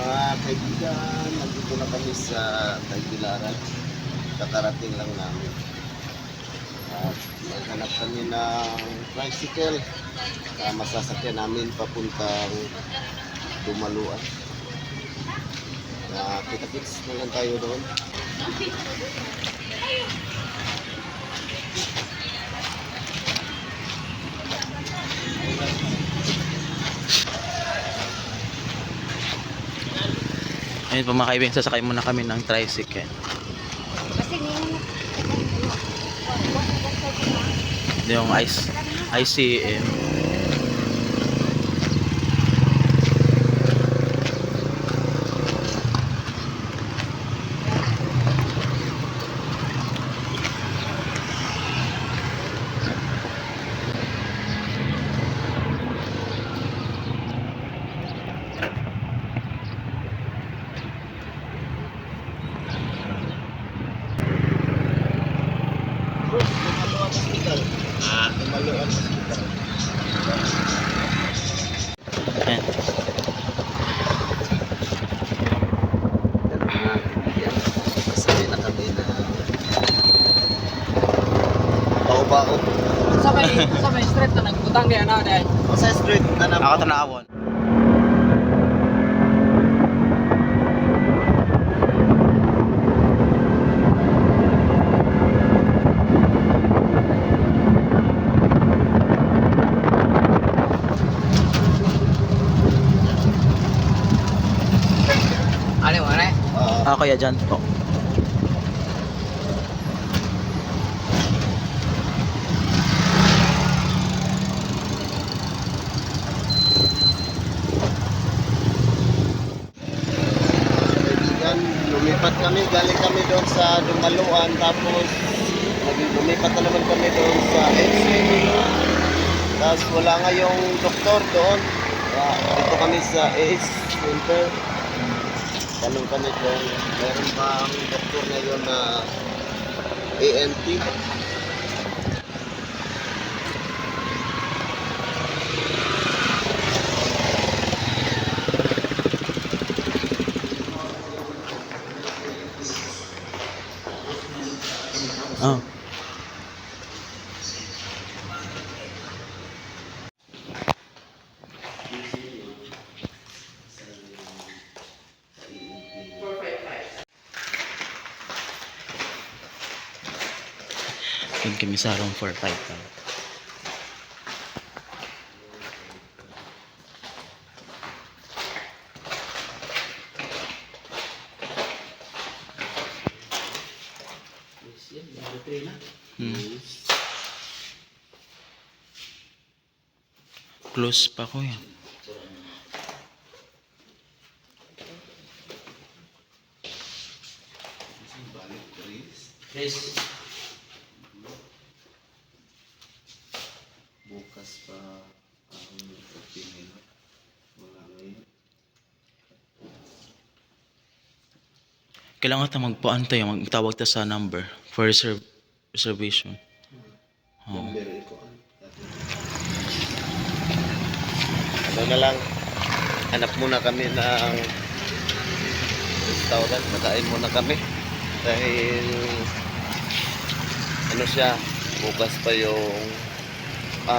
Mga kaibigan, nandito na kami sa Taybilaran. Kakarating lang namin. At maghanap kami ng tricycle na masasakyan namin papuntang Dumaluan. Kita-kits na lang tayo doon. Ayun po mga kaibigan, sasakay muna kami ng tricycle. Yung ICM. Dumaluan Hospital. Ayan. Masakay na kami na bao-bao. Sabay street na nagbutang di ana dai. Sa street na Ako naman. tanawon. Ano mo na? Ako ya dyan po. Kaibigan, lumipat kami, galing kami doon sa Dumaluan, tapos lumipat na naman kami doon sa HCA. Tapos wala nga yung doktor doon. Dito kami sa ACE Center. Tanong kami kung meron bang doktor ngayon na ANT. Oh. Doon kami sa room 455. Close pa ko yan. Yes. Bukas pa ang opinion. Wala ngayon. Kailangan tayo magpaantay, magtawag ta sa number for reservation. Oh. Number ko. Ano na lang, hanap muna kami ng restaurant, nakain muna kami dahil ano siya, bukas pa yung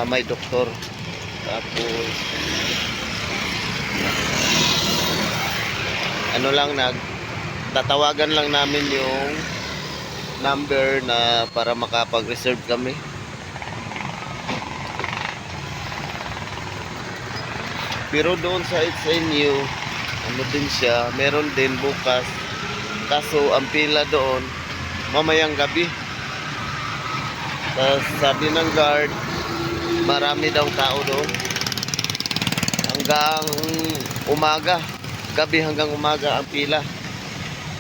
may doktor, tapos ano lang, tatawagan lang namin yung number na para makapag-reserve kami. Pero doon sa SNU, ano din siya, meron din bukas. Kaso ang pila doon, mamayang gabi. Tapos sabi ng guard, marami daw tao doon. Hanggang umaga, gabi hanggang umaga ang pila.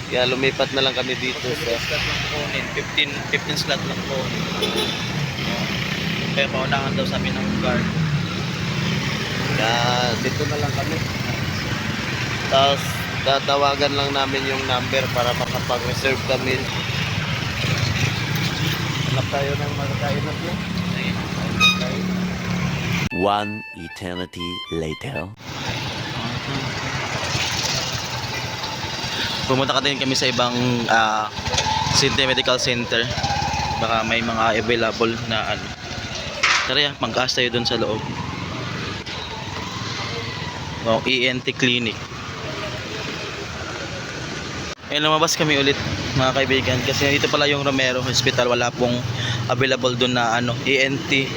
Kaya lumipat na lang kami dito sa 15 slot lang po. Kaya paunahan daw sa amin ng guard. Kaya dito na lang kami. Tapos tatawagan lang namin yung number para makapag-reserve kami. Hanap tayo ng magkain na po. One eternity later. Pumunta ka din kami sa ibang medical center. Baka may mga available na ano. Tara, mag-ask tayo dun sa loob. ENT clinic. Ayun, lumabas kami ulit mga kaibigan kasi dito pala yung Romero Hospital, wala pong available doon na ano, ENT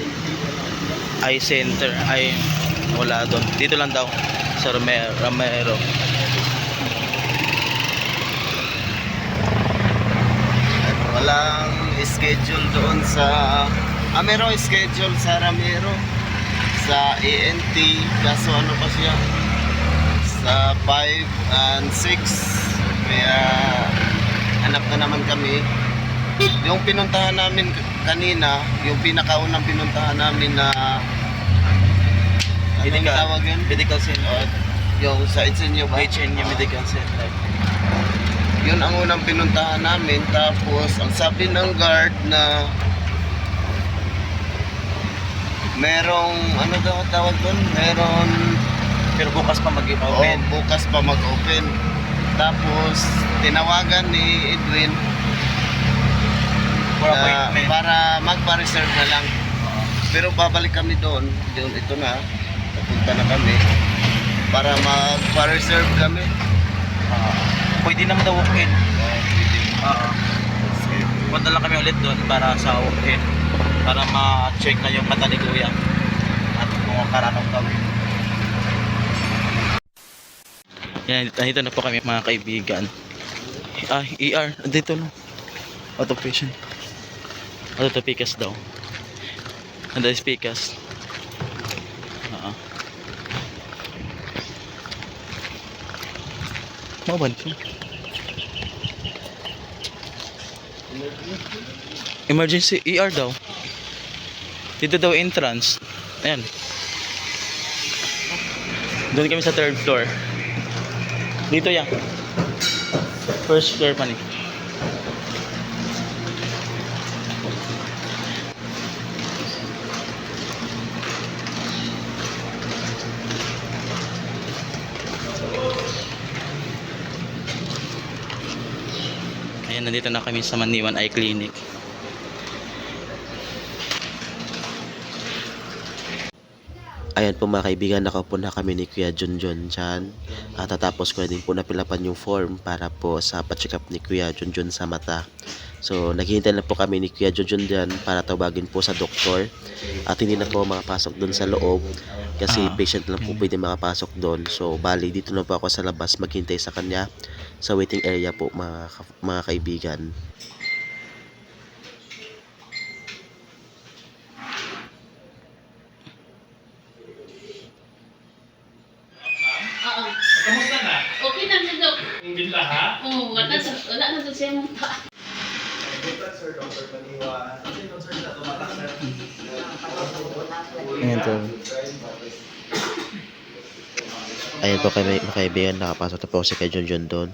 eye center, ay wala doon. Dito lang daw sa Romero. Walang schedule doon sa merong schedule sa Ramiro sa ENT, kaso ano pa siya sa 5 and 6, kaya hanap na naman kami. Yung pinuntahan namin kanina, yung pinakaunang pinuntahan namin na anong tawag yun? Medical center. Yung sa Insenyo ba? HNU Medical Center. Yun ang unang pinuntahan namin, tapos ang sabi ng guard na merong ano daw tawag doon? Meron Pero bukas pa mag-open. bukas pa mag-open. Tapos tinawagan ni Edwin For na appointment. para magpa-reserve na lang. Pero babalik kami doon. Ito na. Pupunta na kami para magpa-reserve kami. Pwede naman daw walk-in. Punta lang kami ulit doon para sa walk-in. Para ma-check na yung mata ni Kuya. At kung karanong gawin. Yan, nandito na po kami mga kaibigan. ER, dito no. Outpatient. Autopikas daw. Nanda speakers. Maban ko. Emergency ER daw. Dito daw entrance. Ayan. Doon kami sa 3rd floor. Dito yan. First floor pa ni. Ayan, nandito na kami sa Maniwan Eye Clinic. Ayan po mga kaibigan, nakaupo na kami ni Kuya Junjun dyan. At tatapos ko na din po napilapan yung form para po sa pa-check up ni Kuya Junjun sa mata. So naghihintay na po kami ni Kuya Junjun dyan para tawagin po sa doktor. At hindi na po makapasok doon sa loob kasi patient lang po pwede makapasok doon. So bali dito na po ako sa labas maghintay sa kanya sa waiting area po mga kaibigan. Kamusta na? Okay na na daw. Ang gila ha? Oo, wala na daw siya mong pa. Ayan to. Ayan po kami mga kaibigan, nakapasok na po si Kuya Junjun doon.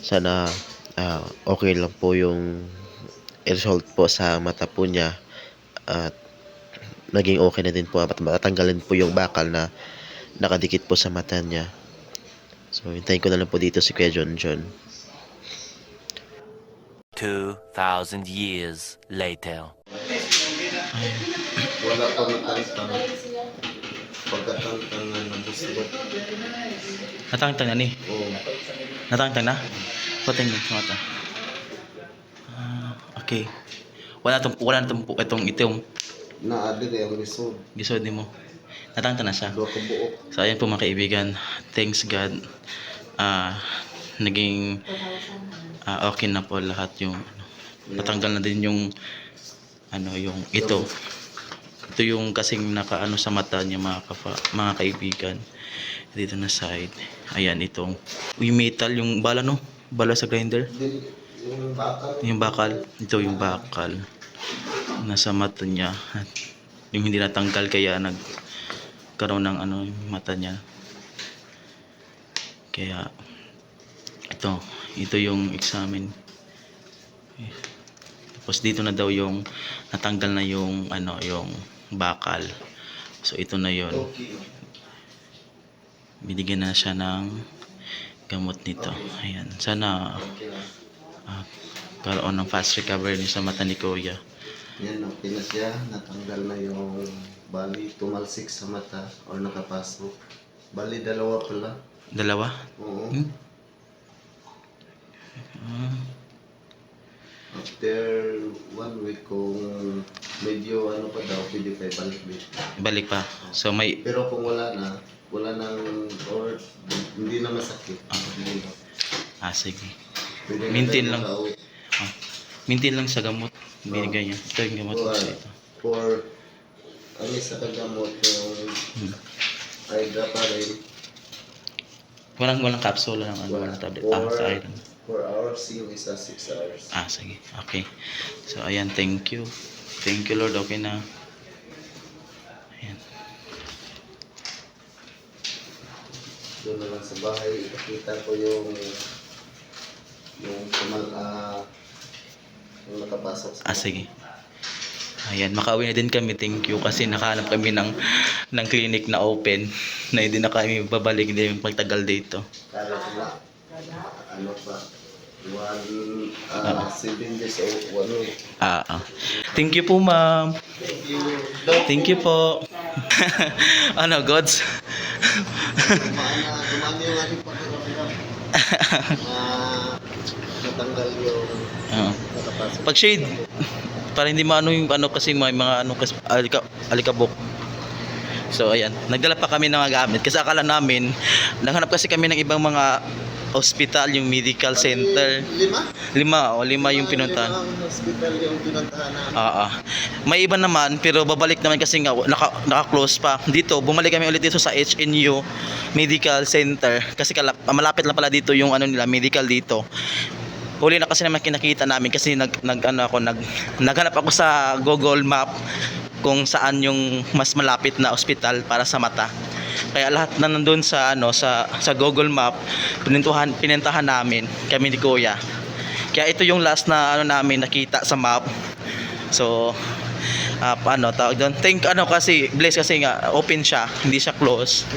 Sana okay lang po yung result po sa mata po niya. At naging okay na din po at matatanggalin po yung bakal na nakadikit po sa mata niya. So hintayin ko na lang po dito si Kuya Junjun. 2,000 years later. Wala pa matangtang. Pagkatangtang ng gusto. Natangtang na ni. Oo. Natangtang na? Patingin sa mata. Okay. Wala na itong itong Naadi na yung lisod. gisod ni mo. Natangtang na siya. Dua ka buok. So ayan po mga kaibigan, thanks God, naging okay na po lahat yung natanggal na din yung yung ito yung kasing nakaano sa mata niya mga kaibigan. Dito na side, ayan itong yung metal, yung bala bala sa grinder, Yung bakal. yung bakal, ito yung bakal nasa mata niya, yung hindi natanggal kaya nagkaroon ng yung mata niya. Kaya ito yung examine. Tapos dito na daw yung natanggal na yung yung bakal. So ito na yon. Okay. Binigyan na siya ng gamot nito. Ayan. Sana karoon ng fast recovery sa mata ni Kuya. Yan, okay na siya. Natanggal na yung bali, tumalsik sa mata or nakapasok. Bali, dalawa pala. Dalawa? Oo. Hmm? Ah, After 1 week, kung medyo ano pa daw, pwede kayo balik. balik pa. So may Pero kung wala nang, or hindi na masakit. Hindi na. sige. Pwede na Maintain tayo lang. makauwi. Maintain lang sa gamot. Binigay niya. Ito yung gamot ko sa ito. For ang isa kagamot yung Hydra pa rin. Walang capsule lang. Walang tablet. Sa iron. 4 hours, yung isa 6 hours. Sige. Okay. So, ayan. Thank you. Thank you, Lord. Okay na. Ayan. Doon na lang sa bahay, ipakita ko yung nakapasok sa Sige. Ayan, makauwi na din kami. Thank you. Kasi nakahanap kami ng clinic na open. Na hindi na kami babalik din yung pagtagal dito. Kala ko na, ano pa, 7 days o 1 week. Thank you po, ma'am. Thank you. Thank you po. Ano, gods? Dumami yung aking pakiramdam. Natanggal yung nakapasok. Pag shade, para hindi maano yung ano kasi may mga ano kasi alikabok. So ayan, nagdala pa kami ng mga gamit kasi akala namin naghanap kasi kami ng ibang mga hospital, yung medical center. 5? 5 yung pinuntahan. 5 hospital yung pinuntahan namin. May iba naman pero babalik naman kasi nga naka-close pa. Dito, bumalik kami ulit dito sa HNU Medical Center kasi malapit lang pala dito yung ano nila, medical dito. Huli na kasi naman kinakita namin kasi naghanap ako sa Google Map kung saan yung mas malapit na ospital para sa mata. Kaya lahat na nandun sa Google Map pinuntahan namin kami ni Kuya. Kaya ito yung last na namin nakita sa map. So tawag doon. Kasi bless kasi nga open siya, hindi siya close.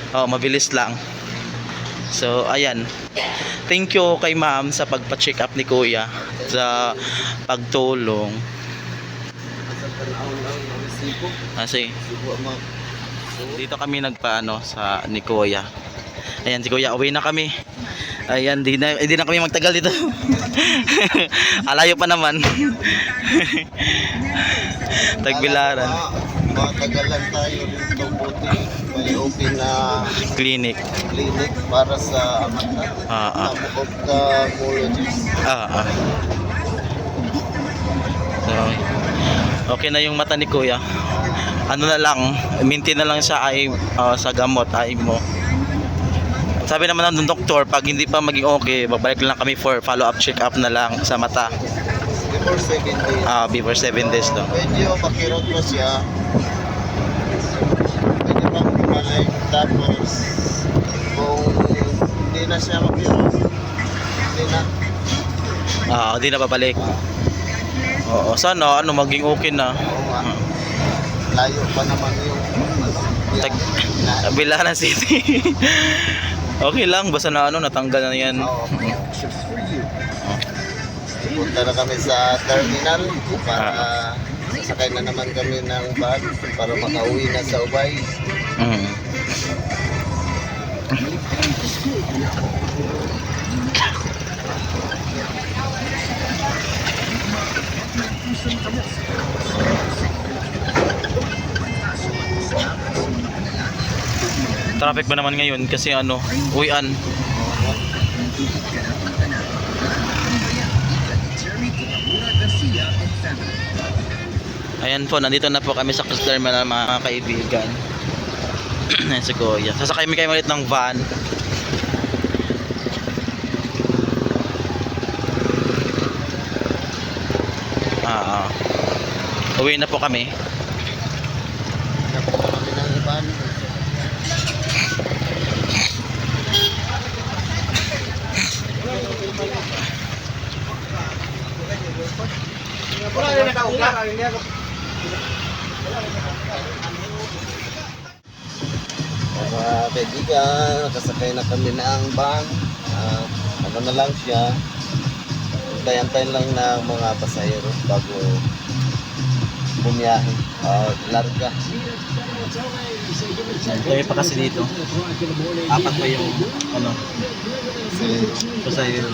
Mabilis lang. So ayan. Thank you kay ma'am sa pagpa-check up ni Kuya, sa pagtulong. Sige. Dito kami nagpaano sa ni Kuya. Ayan si Kuya, uwi na kami. Ayan, hindi na kami magtagal dito. Alayo pa naman. Tagbilaran. Matagalan tayo dito, buti may open na Clinic. para sa mata. Ophthalmologist. So, okay na yung mata ni Kuya. Ano na lang, maintain na lang sa sa gamot mo. Sabi naman ng doktor, pag hindi pa maging okay, babalik lang kami for follow-up check-up na lang sa mata. Before 7 days. Before 7 days daw. Medyo makirot mo siya. Pwede bang bumalik. Tapos, kung hindi na siya makirot, hindi na. Hindi na babalik. Oo, sana maging okay na. Layo pa naman yung Bilaran City. Okay lang, basta natanggal na yan. Punta na kami sa terminal para sasakay na naman kami ng van para makauwi na sa Ubay. Traffic ba naman ngayon kasi uwian. Ayan po, nandito na po kami sa cruise terminal mga kaibigan. Ayan si Kuya. Sasakay kami ulit ng van. Uwi na po kami. Napunta kami ng van. kaibigan, nakasakay na kami ng van. Ano na lang siya. Antay-antay lang na mga pasahero bago bumiyahe. Larga. Kaya pa kasi dito. Apat pa yung ano, pasahero.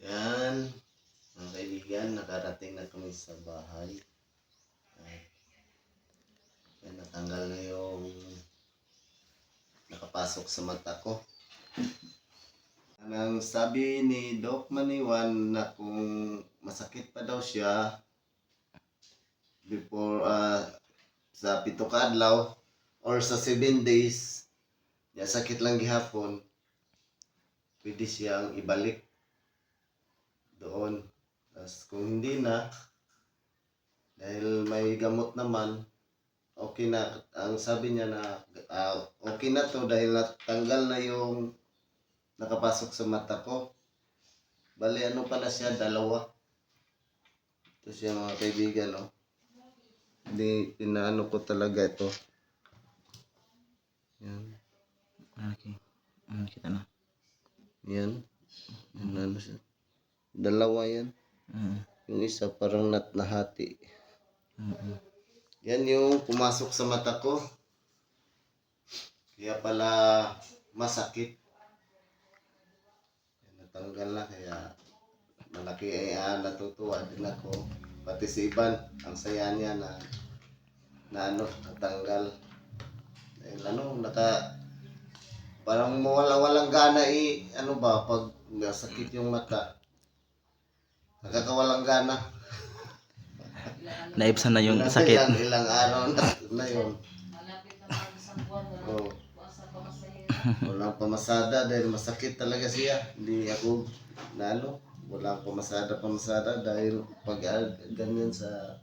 Yan. Mga kaibigan, nakarating na kami sa bahay. Yan, natanggal na yung nakapasok sa mata ko. Ang sabi ni Doc Maniwan na kung masakit pa daw siya before sa 7 ka adlaw or sa 7 days, ya sakit lang gihapon, pwede siyang ibalik doon. Tapos kung hindi na, dahil may gamot naman, okay na. Ang sabi niya na okay na to dahil natanggal na yung nakapasok sa mata ko. Bali, ano pala siya, 2. Ito siya mga kaibigan, no? Hindi, pinaano ko talaga ito. Yan. Okay. Kita na. Yan. Yan, ano siya. 2 yan. Yung isa parang nahati. Yan yung pumasok sa mata ko. Kaya pala masakit. Natanggal na, kaya malaki natutuwa din ako. Pati si Ivan, ang saya niya na natanggal. Dahil parang walang gana pag sakit yung mata. Nakakawalang gana. Naibsan na yung sakit. Ilang araw na yun. Oh. Walang pamasada dahil masakit talaga siya. Hindi ako walang pamasada dahil pag ganyan sa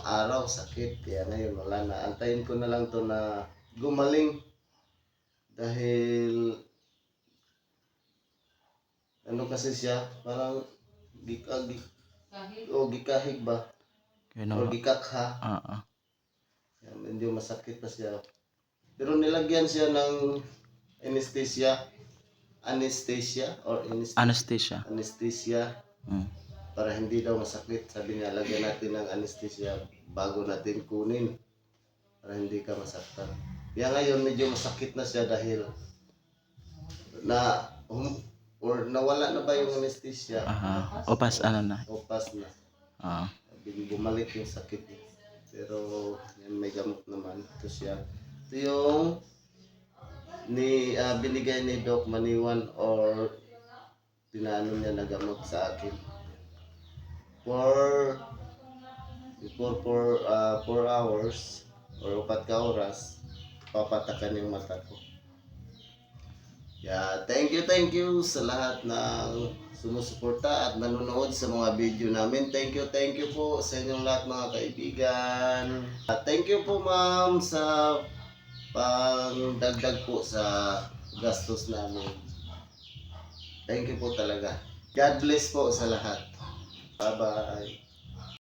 araw sakit. Kaya ngayon wala na. Antayin ko na lang to na gumaling dahil kasi siya parang gikahig ba o gikakha. Medyo masakit pa siya. Pero nilagyan siya ng anesthesia para hindi daw masakit. Sabi niya, lagyan natin ng anesthesia bago natin kunin para hindi ka masaktan. Kaya ngayon medyo masakit na siya dahil nawala na ba yung anesthesia? Opas na. Opas na. Bumalik yung sakit. Pero yan, may gamot naman. Ito siya. Ito yung binigay ni Doc Maniwan or pinano niya na gamot sa akin. Before 4 hours or 4 ka oras, papatakan yung mata ko. Yeah, thank you sa lahat ng sumusuporta at nanonood sa mga video namin. Thank you po sa inyong lahat mga kaibigan. Thank you po ma'am sa pangdagdag po sa gastos namin. Thank you po talaga. God bless po sa lahat. Bye-bye.